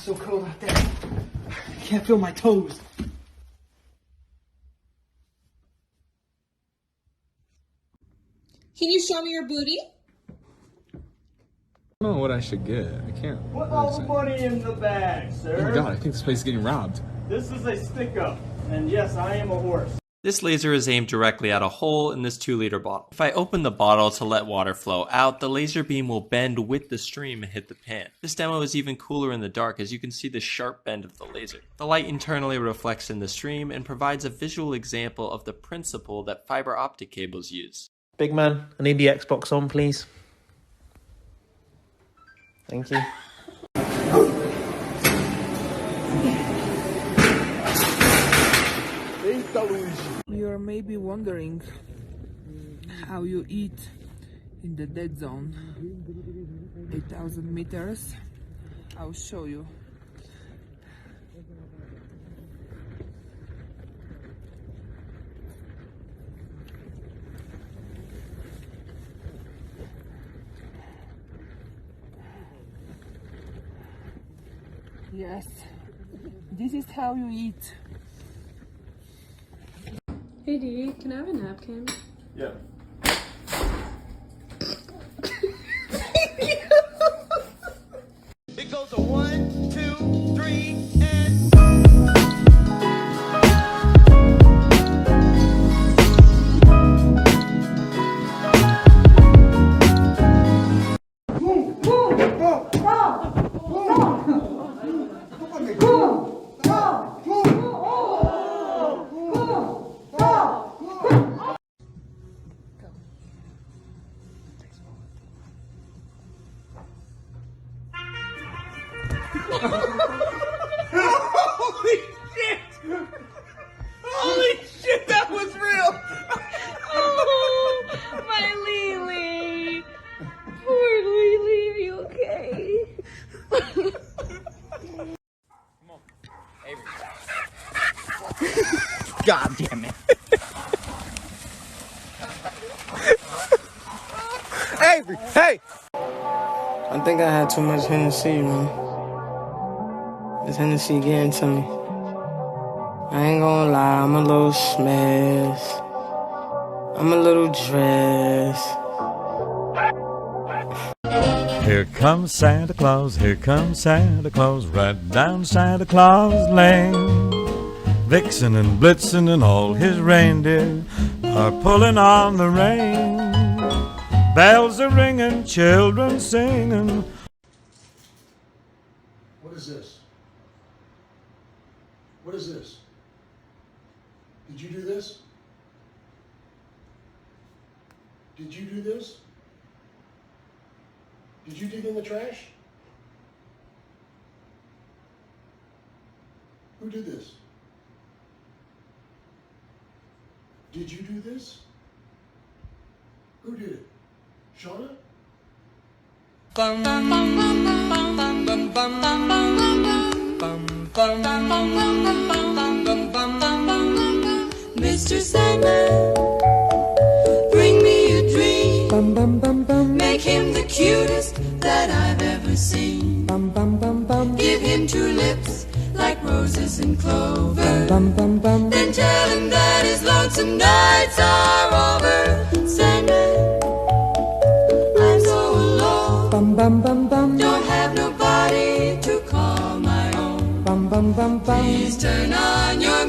It's so cold out there. I can't feel my toes. Can you show me your booty? I don't know what I should get. I can't. Put all the money in the bag, sir. Oh my god, I think this place is getting robbed. This is a stick-up, and yes, I am a horse. This laser is aimed directly at a hole in this 2-liter bottle. If I open the bottle to let water flow out, the laser beam will bend with the stream and hit the pan. This demo is even cooler in the dark as you can see the sharp bend of the laser. The light internally reflects in the stream and provides a visual example of the principle that fiber optic cables use. Big man, I need the Xbox on, please. Thank you. You are maybe wondering how you eat in the dead zone. 8,000 meters. I'll show you. Yes, this is how you eat. Hey Dee, can I have a napkin? Yeah. It goes a 1, 2, 3, and... Holy shit! Holy shit, that was real! Oh, my Lily! Poor Lily, you okay? God damn it. Avery, hey! I think I had too much Hennessy, man. This Hennessy getting to me. I ain't gonna lie, I'm a little smashed. I'm a little dressed. Here comes Santa Claus, here comes Santa Claus, right down Santa Claus Lane. Vixen and Blitzen and all his reindeer are pulling on the rein. Bells are ringing, children singing. What is this? What is this? Did you do this? Did you do this? Did you dig in the trash? Who did this? Did you do this? Who did it? Shauna? Mr. Sandman, bring me a dream. Make him the cutest that I've ever seen. Give him 2 lips like roses and clover. Then tell him that his lonesome nights are over. Sandman, I'm so alone. Don't have nobody to call my own. Please turn on your